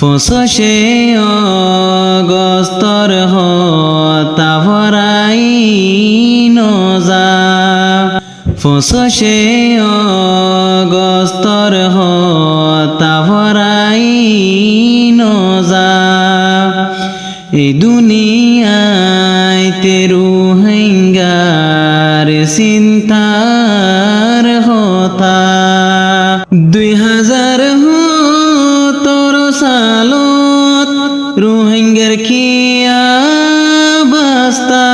পঁচিশে অগষ্টৰ হতা ভৰাই নজা পঁচিশে অগষ্টৰ হতা ভৰাই নজা এই দুনিয়াতে রোহিঙ্গার চিন্তার হতা 2017 সালত রোহিঙ্গার কি অবস্থা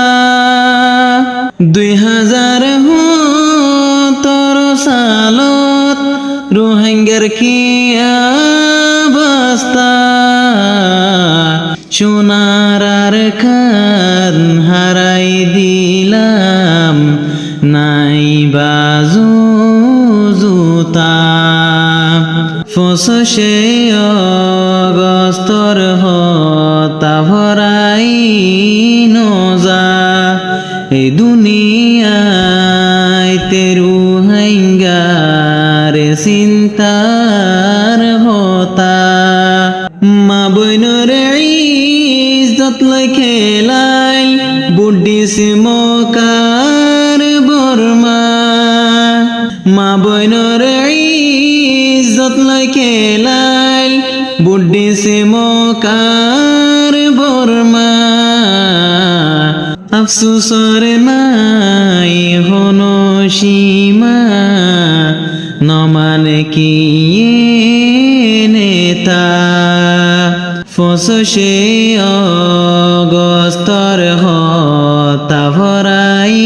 2017 সালত রোহিঙ্গার কি অবস্থা সোনার খান হারাই দিলাম নাই বাজু জুতা পঁচিশে অগষ্টৰ হতা ভৰাই নজা এই দুনিয়াতে রোহিঙ্গার চিন্তার হতা মা বইনর ইজ্জত লৈ খেলাই বুদ্ধিস মকাৰ বৰ্মা মা বইনর ইজ্জত লৈ খেলাই বুদ্ধিস মকাৰ বৰ্মা আফসোসর নাই হনো সীমা নমানে কি নেতা পঁচিশে অগষ্টৰ হতা ভৰাই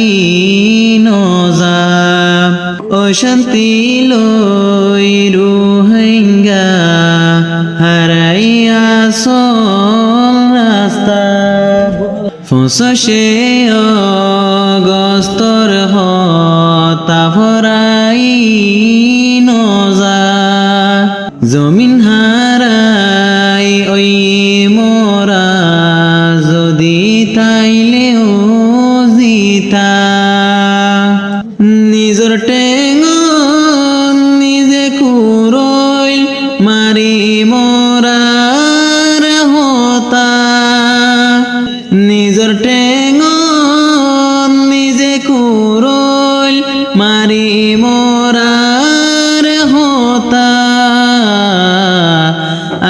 নজা অশান্তি লৈ রোহিঙ্গা হারাই আসল রাস্তা পঁচিশে অগষ্টৰ হতা ভৰাই নজা জমিন হারাই ওই মোরা যদি তাইলেও জিতা নিজর টেঙন নিজে কুরইল মারি মোরার হতা নিজর টেঙন নিজে কুরইল মারি মোরার হতা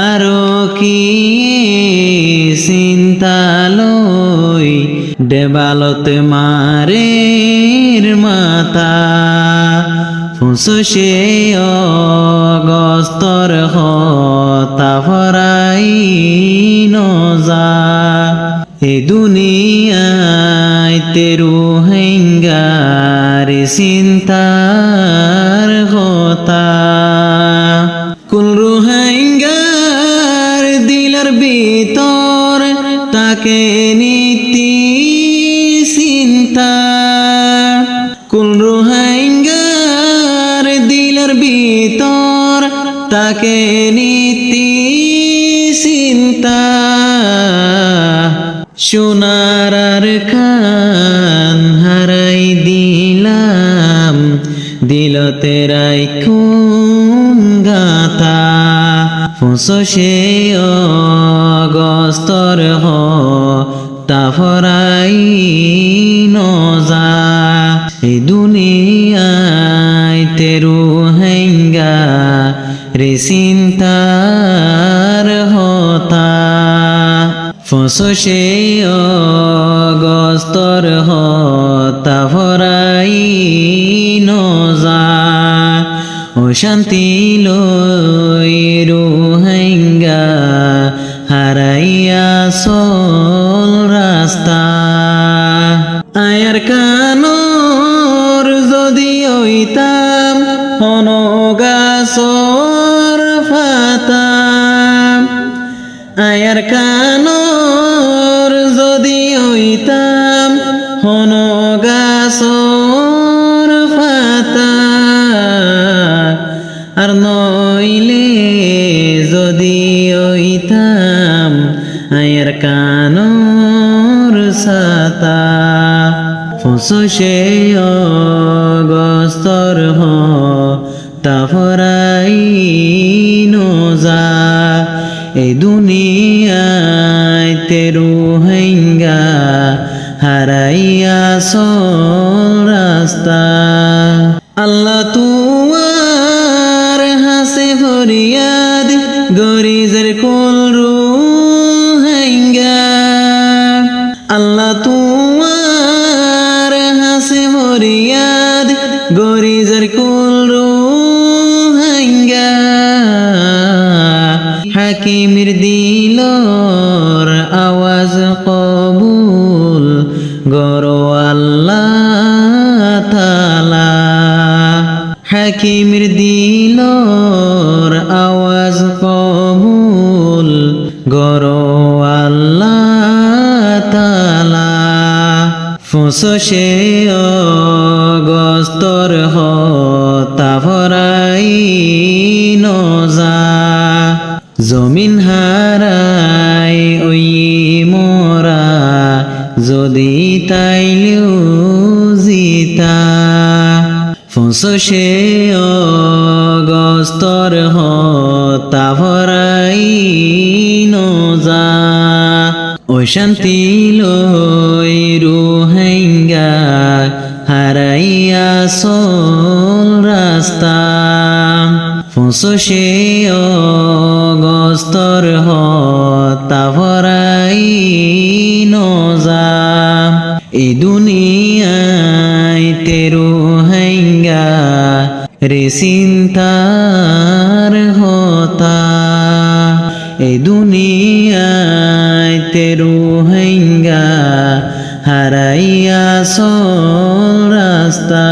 আরো কি চিন্তা লৈ দেৱালত মাৰেৰ মাতা পঁচিশে অগষ্টৰ হতা ভৰাই নজা এই দুনিয়াতে রোহিঙ্গার চিন্তার হতা কোন রোহিঙ্গার দিলার ভিতর তাকে নীতি চিন্তা কোন রোহিঙ্গার দিলার ভিতর তাকে নীতি চিন্তা সোনার খান হারাই দিলাম দিলতে রাইখুন গাতা পঁচিশে অগষ্টৰ হতা ভৰাই নজা এই দুনিয়াতে রোহিঙ্গার চিন্তার হতা পঁচিশে অগষ্টৰ হতা ভৰাই নজা অশান্তি লৈ রোহিঙ্গা হারাই আসল রাস্তা আয়ার কানর যদি হইতাম হনো গাছৰ ফাতা আয়ার কানর যদি হইতাম হনো গাছৰ ফাতা আর নইলে যদি হইতাম আয়ার কানর ছাতা পঁচিশে অগষ্টৰ হতা ভৰাই নজা এই দুনিয়ায় তেরু হেঙ্গা হারাইয়া সল রাস্তা আল্লাহ তুয়ার হাসে ফরিয়াদ গরিজের কোল রু হেঙ্গা আল্লাহ তুয়ার হাসে ফরিয়াদ গরিজের কোল রু হেঙ্গা হাকিমির দিলর আওয়াজ কবুল গরো আল্লাহ তাআলা হাকিমির দিলর আওয়াজ কবুল গরো আল্লাহ তাআলা ফুসে অগস্তর হতা ভরাই নজা জমিন হারাই ওই মোরা যদি তাইলেও জিতা ফুসে অগস্তর হতা ভরাই নজা ওই শান্তি লই রুহেঙ্গা হারাইয়া সল রাস্তা ফুসে অগস্তর হতা ভরাই নজা এই দুনিয়ায় তেরু হেঙ্গা রে চিন্তার হতা এই দুনিয়ায় তেরু হেঙ্গা হারাইয়া সল রাস্তা